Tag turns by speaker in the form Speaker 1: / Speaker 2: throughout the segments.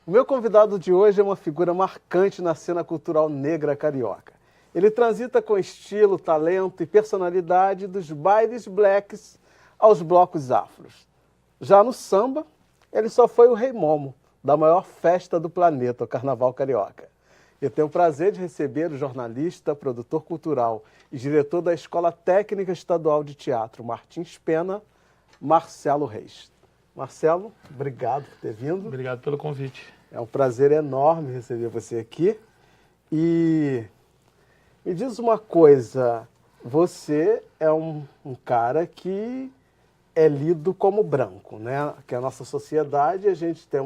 Speaker 1: O meu convidado de hoje é uma figura marcante na cena cultural negra carioca. Ele transita com estilo, talento e personalidade dos bailes blacks aos blocos afros. Já no samba, ele só foi o Rei Momo, da maior festa do planeta, o Carnaval Carioca. Eu tenho o prazer de receber o jornalista, produtor cultural e diretor da Escola Técnica Estadual de Teatro, Martins Pena, Marcelo Reis. Marcelo, obrigado por ter vindo.
Speaker 2: Obrigado pelo convite.
Speaker 1: É um prazer enorme receber você aqui. E me diz uma coisa, você é um cara que é lido como branco, né? Que a nossa sociedade, a gente tem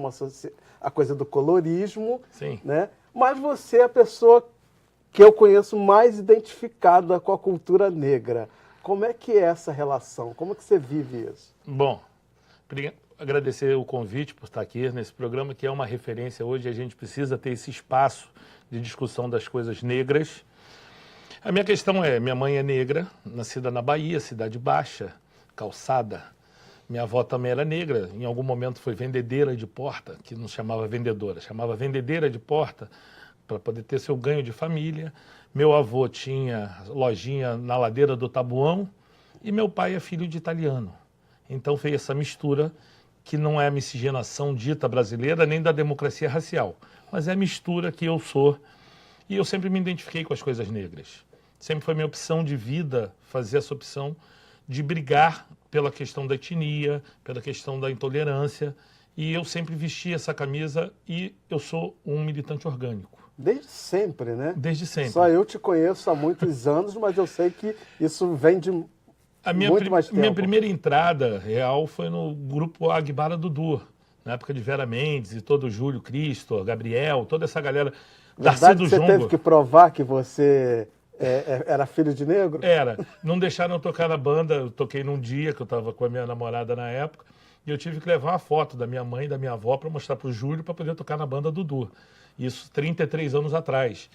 Speaker 1: a coisa do colorismo,
Speaker 2: Sim.
Speaker 1: Né? Mas você é a pessoa que eu conheço mais identificada com a cultura negra. Como é que é essa relação? Como é que você vive isso?
Speaker 2: Bom, agradecer o convite por estar aqui nesse programa, que é uma referência hoje. A gente precisa ter esse espaço de discussão das coisas negras. A minha questão é, minha mãe é negra, nascida na Bahia, Cidade Baixa, Calçada. Minha avó também era negra, em algum momento foi vendedeira de porta, que não chamava vendedora, chamava vendedeira de porta, para poder ter seu ganho de família. Meu avô tinha lojinha na ladeira do Tabuão e meu pai é filho de italiano. Então fez essa mistura, que não é a miscigenação dita brasileira, nem da democracia racial, mas é a mistura que eu sou. E eu sempre me identifiquei com as coisas negras. Sempre foi minha opção de vida fazer essa opção de brigar pela questão da etnia, pela questão da intolerância. E eu sempre vesti essa camisa e eu sou um militante orgânico.
Speaker 1: Desde sempre, né?
Speaker 2: Desde sempre.
Speaker 1: Só eu te conheço há muitos anos, mas eu sei que isso vem de muito mais tempo.
Speaker 2: Minha primeira entrada real foi no grupo Agbara Dudu, na época de Vera Mendes e todo o Júlio Cristo, Gabriel, toda essa galera.
Speaker 1: Verdade que você teve que provar que você era filho de negro?
Speaker 2: Era. Não deixaram eu tocar na banda. Eu toquei num dia que eu estava com a minha namorada na época e eu tive que levar uma foto da minha mãe e da minha avó para mostrar para o Júlio para poder tocar na banda Dudu. Isso 33 anos atrás.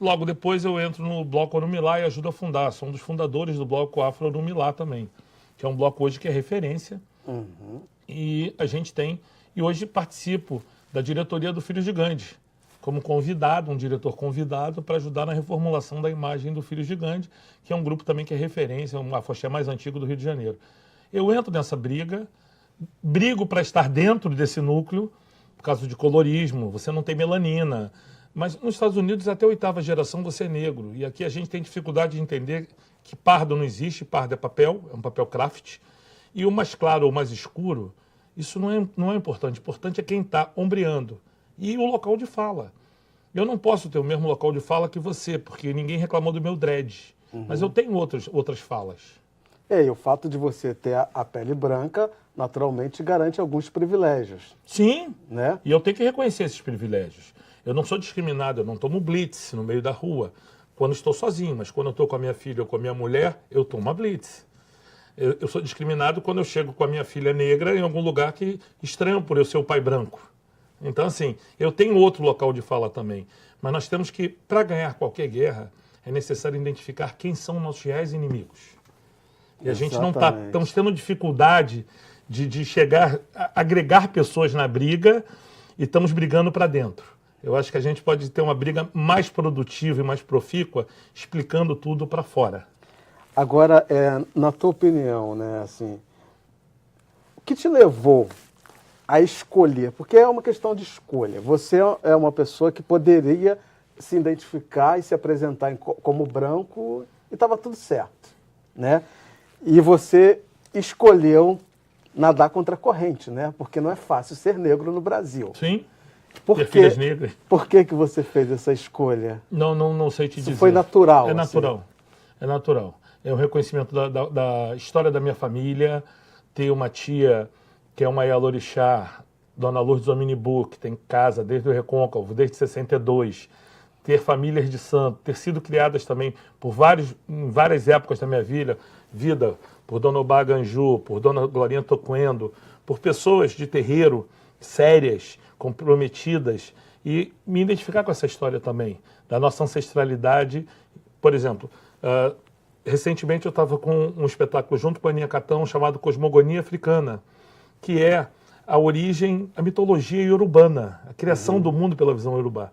Speaker 2: Logo depois eu entro no Bloco Orumilá e ajudo a fundar. Sou um dos fundadores do Bloco Afro Orumilá também, que é um bloco hoje que é referência.
Speaker 1: Uhum.
Speaker 2: E a gente tem... E hoje participo da diretoria do Filhos de Gandhi, como convidado, um diretor convidado, para ajudar na reformulação da imagem do Filhos de Gandhi, que é um grupo também que é referência, um afoxé mais antigo do Rio de Janeiro. Eu entro nessa briga, brigo para estar dentro desse núcleo, por causa de colorismo, você não tem melanina. Mas nos Estados Unidos, até a 8ª geração, você é negro. E aqui a gente tem dificuldade de entender que pardo não existe, pardo é um papel craft. E o mais claro ou mais escuro, isso não é importante. O importante é quem está ombreando. E o local de fala. Eu não posso ter o mesmo local de fala que você, porque ninguém reclamou do meu dread. Uhum. Mas eu tenho outras falas.
Speaker 1: E o fato de você ter a pele branca, naturalmente, garante alguns privilégios.
Speaker 2: Sim,
Speaker 1: né?
Speaker 2: E eu tenho que reconhecer esses privilégios. Eu não sou discriminado, eu não tomo blitz no meio da rua, quando estou sozinho, mas quando eu estou com a minha filha ou com a minha mulher, eu tomo a blitz. Eu sou discriminado quando eu chego com a minha filha negra em algum lugar que estranho por eu ser o pai branco. Então, assim, eu tenho outro local de fala também. Mas nós temos que, para ganhar qualquer guerra, é necessário identificar quem são nossos reais inimigos. E a gente não está... Estamos tendo dificuldade de chegar, agregar pessoas na briga e estamos brigando para dentro. Eu acho que a gente pode ter uma briga mais produtiva e mais profícua, explicando tudo para fora.
Speaker 1: Agora, na tua opinião, né, assim, o que te levou a escolher? Porque é uma questão de escolha. Você é uma pessoa que poderia se identificar e se apresentar como branco e estava tudo certo, né? E você escolheu nadar contra a corrente, né? Porque não é fácil ser negro no Brasil.
Speaker 2: Sim.
Speaker 1: Por
Speaker 2: filhas negras.
Speaker 1: Por que você fez essa escolha?
Speaker 2: Não sei te dizer.
Speaker 1: Isso foi natural?
Speaker 2: É natural. Assim. É natural. É um reconhecimento da história da minha família. Ter uma tia que é uma Ialorixá, Dona Lourdes Ominibu, que tem casa desde o Recôncavo, desde 62. Ter famílias de santo, ter sido criadas também em várias épocas da minha vida, por Dona Obá Ganju, por Dona Glorinha Toquendo, por pessoas de terreiro sérias, comprometidas, e me identificar com essa história também, da nossa ancestralidade. Por exemplo, recentemente eu estava com um espetáculo junto com a Aninha Catão chamado Cosmogonia Africana, que é a origem, a mitologia iorubana, a criação do mundo pela visão iorubá.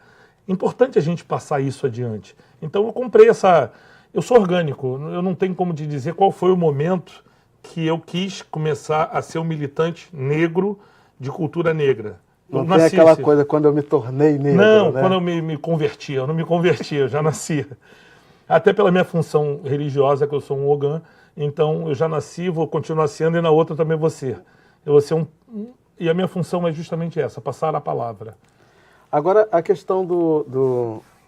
Speaker 2: Importante a gente passar isso adiante. Então eu comprei essa... Eu sou orgânico, eu não tenho como te dizer qual foi o momento que eu quis começar a ser um militante negro de cultura negra.
Speaker 1: Não tem aquela coisa quando eu me tornei negro,
Speaker 2: não,
Speaker 1: né?
Speaker 2: Quando eu me converti, eu não me converti, eu já nascia. Até pela minha função religiosa, que eu sou um Ogã, então eu já nasci, vou continuar sendo, e na outra também vou ser. Eu vou ser e a minha função é justamente essa, passar a palavra.
Speaker 1: Agora, a questão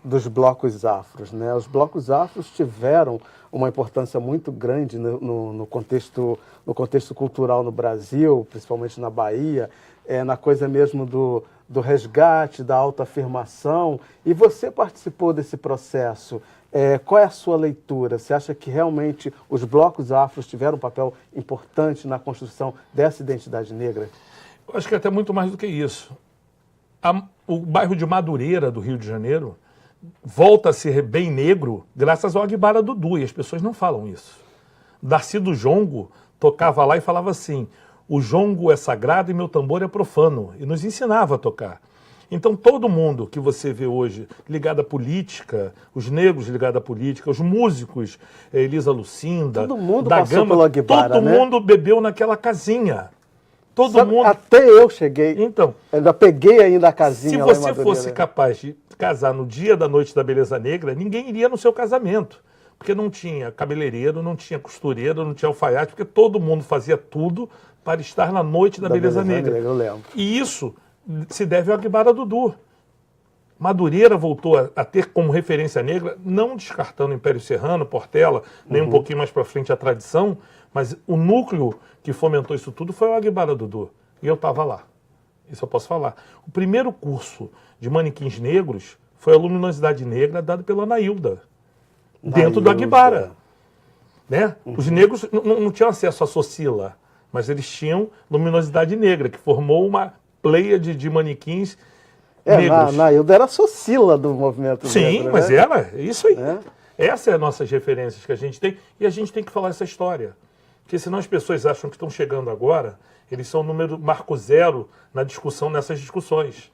Speaker 1: dos blocos afros, né? Os blocos afros tiveram uma importância muito grande no contexto cultural no Brasil, principalmente na Bahia, na coisa mesmo do resgate, da autoafirmação. E você participou desse processo. Qual é a sua leitura? Você acha que realmente os blocos afros tiveram um papel importante na construção dessa identidade negra?
Speaker 2: Eu acho que até muito mais do que isso. O bairro de Madureira, do Rio de Janeiro, volta a ser bem negro graças ao Aguibara Dudu, e as pessoas não falam isso. Darcy do Jongo tocava lá e falava assim: o jongo é sagrado e meu tambor é profano, e nos ensinava a tocar. Então todo mundo que você vê hoje ligado à política, os negros ligados à política, os músicos, Elisa Lucinda,
Speaker 1: todo mundo
Speaker 2: da
Speaker 1: passou
Speaker 2: Gama,
Speaker 1: pelo Aguibara,
Speaker 2: todo
Speaker 1: né?
Speaker 2: mundo bebeu naquela casinha. Todo
Speaker 1: Sabe,
Speaker 2: mundo...
Speaker 1: Até eu cheguei.
Speaker 2: Então,
Speaker 1: ainda peguei ainda a casinha.
Speaker 2: Se
Speaker 1: lá em
Speaker 2: você
Speaker 1: Madureira.
Speaker 2: fosse capaz de casar no dia da Noite da Beleza Negra, ninguém iria no seu casamento. Porque não tinha cabeleireiro, não tinha costureiro, não tinha alfaiate, porque todo mundo fazia tudo para estar na Noite da Beleza Negra.
Speaker 1: Eu lembro.
Speaker 2: E isso se deve ao Aguibara Dudu. Madureira voltou a ter como referência negra, não descartando o Império Serrano, Portela, nem um pouquinho mais para frente a tradição, mas o núcleo que fomentou isso tudo foi o Aguibara Dudu. E eu estava lá. Isso eu posso falar. O primeiro curso de manequins negros foi a Luminosidade Negra, dado pela Anailda, dentro do Aguibara. Né? Os negros não tinham acesso à Socila, mas eles tinham Luminosidade Negra, que formou uma pleiade de manequins negros.
Speaker 1: Anailda era a Socila do movimento negro.
Speaker 2: Sim, mas
Speaker 1: né?
Speaker 2: era isso aí. Essas são as nossas referências que a gente tem, e a gente tem que falar essa história. Porque senão as pessoas acham que estão chegando agora, eles são o número marco zero na discussão, nessas discussões.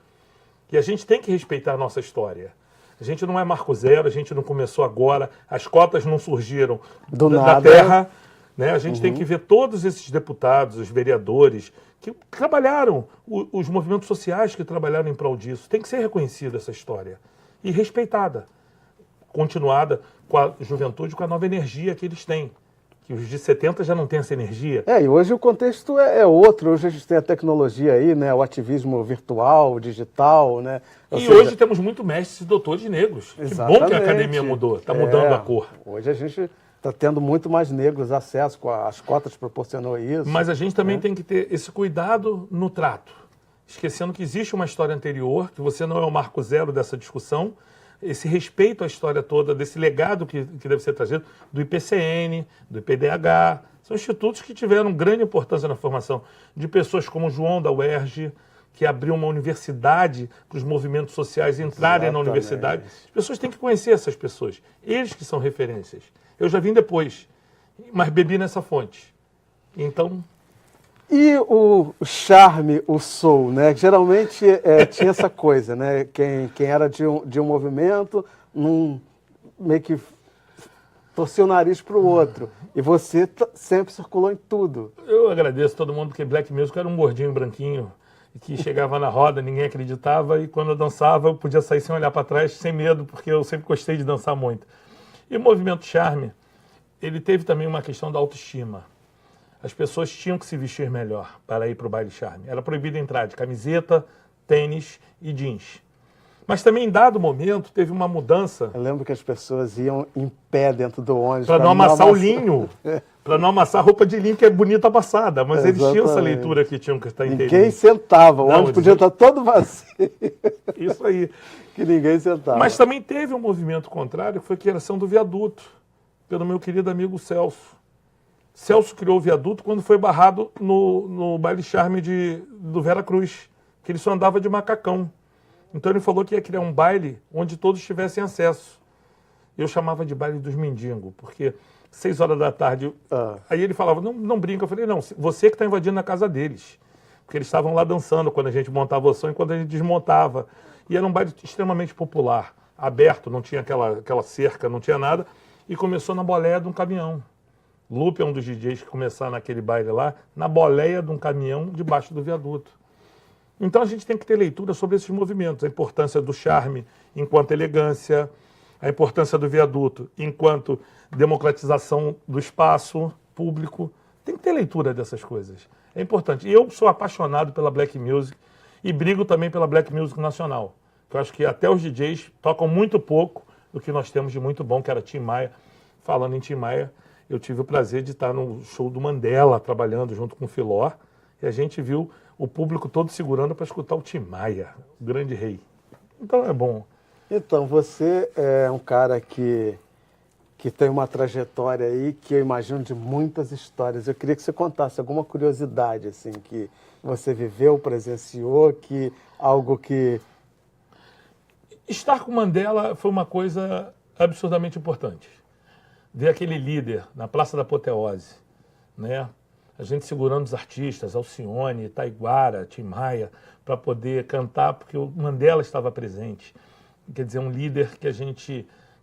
Speaker 2: E a gente tem que respeitar a nossa história. A gente não é marco zero, a gente não começou agora, as cotas não surgiram da terra. Né? A gente tem que ver todos esses deputados, os vereadores, que trabalharam, os movimentos sociais que trabalharam em prol disso. Tem que ser reconhecida essa história e respeitada, continuada com a juventude, com a nova energia que eles têm. Que os de 70 já não têm essa energia.
Speaker 1: E hoje o contexto é outro. Hoje a gente tem a tecnologia aí, né? O ativismo virtual, digital, né?
Speaker 2: Hoje temos muito mestres e doutores negros.
Speaker 1: Exatamente.
Speaker 2: Que bom que a academia mudou, está mudando a cor.
Speaker 1: Hoje a gente está tendo muito mais negros acesso, as cotas proporcionou isso.
Speaker 2: Mas a gente também tem que ter esse cuidado no trato. Esquecendo que existe uma história anterior, que você não é o marco zero dessa discussão, esse respeito à história toda, desse legado que deve ser trazido, do IPCN, do IPDH. São institutos que tiveram grande importância na formação de pessoas como o João da UERJ, que abriu uma universidade para os movimentos sociais entrarem na universidade. As pessoas têm que conhecer essas pessoas. Eles que são referências. Eu já vim depois, mas bebi nessa fonte. Então...
Speaker 1: E o charme, o soul, né? Geralmente tinha essa coisa, né? Quem era de um movimento, meio que torcia o nariz para o outro. E você sempre circulou em tudo.
Speaker 2: Eu agradeço a todo mundo, porque Black Music era um gordinho branquinho, que chegava na roda, ninguém acreditava, e quando eu dançava, eu podia sair sem olhar para trás, sem medo, porque eu sempre gostei de dançar muito. E o movimento charme, ele teve também uma questão da autoestima. As pessoas tinham que se vestir melhor para ir para o baile charme. Era proibido entrar de camiseta, tênis e jeans. Mas também, em dado momento, teve uma mudança.
Speaker 1: Eu lembro que as pessoas iam em pé dentro do ônibus.
Speaker 2: Para não amassar o linho. Para não amassar a roupa de linho, que é bonita amassada. Mas eles tinham essa leitura que tinham que estar inteirinho.
Speaker 1: Ninguém sentava. O ônibus podia estar todo vazio.
Speaker 2: Isso aí.
Speaker 1: Que ninguém sentava.
Speaker 2: Mas também teve um movimento contrário, que foi a criação do viaduto, pelo meu querido amigo Celso. Celso criou o viaduto quando foi barrado no baile charme do Vera Cruz, que ele só andava de macacão. Então ele falou que ia criar um baile onde todos tivessem acesso. Eu chamava de baile dos mendigos, porque 6 horas da tarde... Aí ele falava, não brinca. Eu falei, não, você que está invadindo a casa deles. porque eles estavam lá dançando quando a gente montava o som e quando a gente desmontava. E era um baile extremamente popular, aberto, não tinha aquela cerca, não tinha nada, e começou na boleia de um caminhão. Lupe é um dos DJs que começaram naquele baile lá, na boleia de um caminhão debaixo do viaduto. Então a gente tem que ter leitura sobre esses movimentos, a importância do charme enquanto elegância, a importância do viaduto enquanto democratização do espaço público. Tem que ter leitura dessas coisas. É importante. E eu sou apaixonado pela Black Music e brigo também pela Black Music nacional. Eu acho que até os DJs tocam muito pouco do que nós temos de muito bom, que era Tim Maia. Falando em Tim Maia, eu tive o prazer de estar no show do Mandela, trabalhando junto com o Filó, e a gente viu o público todo segurando para escutar o Tim Maia, o grande rei. Então é bom.
Speaker 1: Então, você é um cara que tem uma trajetória aí que eu imagino de muitas histórias. Eu queria que você contasse alguma curiosidade, assim, que você viveu, presenciou, algo que...
Speaker 2: Estar com Mandela foi uma coisa absurdamente importante. Ver aquele líder na Praça da Apoteose, né? A gente segurando os artistas, Alcione, Taiguara, Tim Maia, para poder cantar, porque o Mandela estava presente. Quer dizer, um líder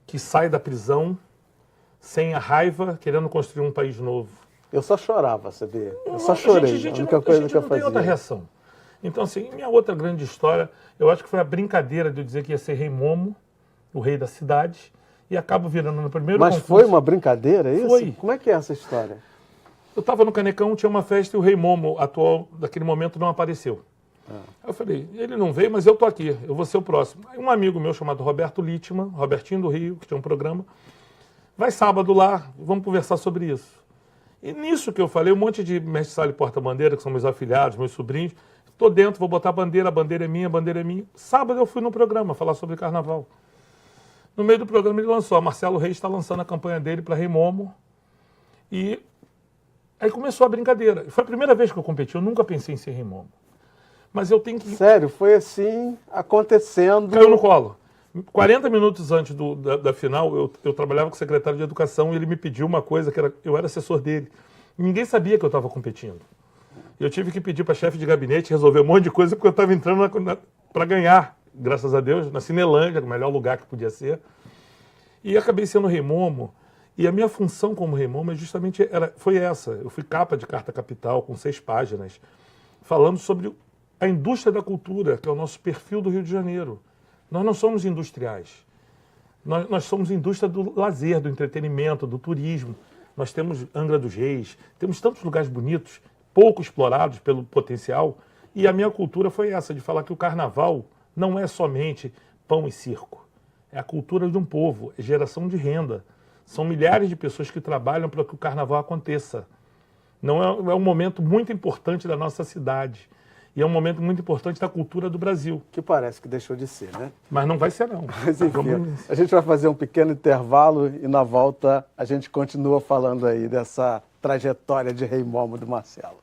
Speaker 2: que sai da prisão sem a raiva, querendo construir um país novo.
Speaker 1: Eu só chorava, sabia? Eu só chorei, a única coisa que eu fazia.
Speaker 2: Não tem outra reação. Então, assim, minha outra grande história, eu acho que foi a brincadeira de eu dizer que ia ser Rei Momo, o rei da cidade, e acabo virando no primeiro
Speaker 1: Mas
Speaker 2: concurso.
Speaker 1: Foi uma brincadeira, isso?
Speaker 2: Foi.
Speaker 1: Como é que é essa história?
Speaker 2: Eu estava no Canecão, tinha uma festa e o Rei Momo, atual, daquele momento, não apareceu. Aí eu falei, ele não veio, mas eu tô aqui, eu vou ser o próximo. Aí um amigo meu chamado Roberto Littman, Robertinho do Rio, que tinha um programa, vai sábado lá, vamos conversar sobre isso. E nisso que eu falei, um monte de mestre sala e porta-bandeira, que são meus afilhados, meus sobrinhos, estou dentro, vou botar a bandeira é minha, a bandeira é minha. Sábado eu fui no programa falar sobre carnaval. No meio do programa ele lançou, a Marcelo Reis está lançando a campanha dele para Rei Momo. E aí começou a brincadeira. Foi a primeira vez que eu competi, eu nunca pensei em ser Rei Momo. Mas eu tenho que...
Speaker 1: Sério, foi assim, acontecendo...
Speaker 2: Caiu no colo. 40 minutos antes da final, eu trabalhava com o secretário de Educação e ele me pediu uma coisa, eu era assessor dele. E ninguém sabia que eu estava competindo. Eu tive que pedir para a chefe de gabinete resolver um monte de coisa, porque eu estava entrando para ganhar, graças a Deus, na Cinelândia, o melhor lugar que podia ser. E acabei sendo Rei Momo. E a minha função como Rei Momo foi essa. Eu fui capa de Carta Capital, com 6 páginas, falando sobre a indústria da cultura, que é o nosso perfil do Rio de Janeiro. Nós não somos industriais. Nós somos indústria do lazer, do entretenimento, do turismo. Nós temos Angra dos Reis, temos tantos lugares bonitos, pouco explorados pelo potencial. E a minha cultura foi essa, de falar que o carnaval não é somente pão e circo. É a cultura de um povo, é geração de renda. São milhares de pessoas que trabalham para que o carnaval aconteça. Não é um momento muito importante da nossa cidade. E é um momento muito importante da cultura do Brasil.
Speaker 1: Que parece que deixou de ser, né?
Speaker 2: Mas não vai ser, não.
Speaker 1: Mas enfim, a gente vai fazer um pequeno intervalo e na volta a gente continua falando aí dessa trajetória de Rei Momo do Marcelo.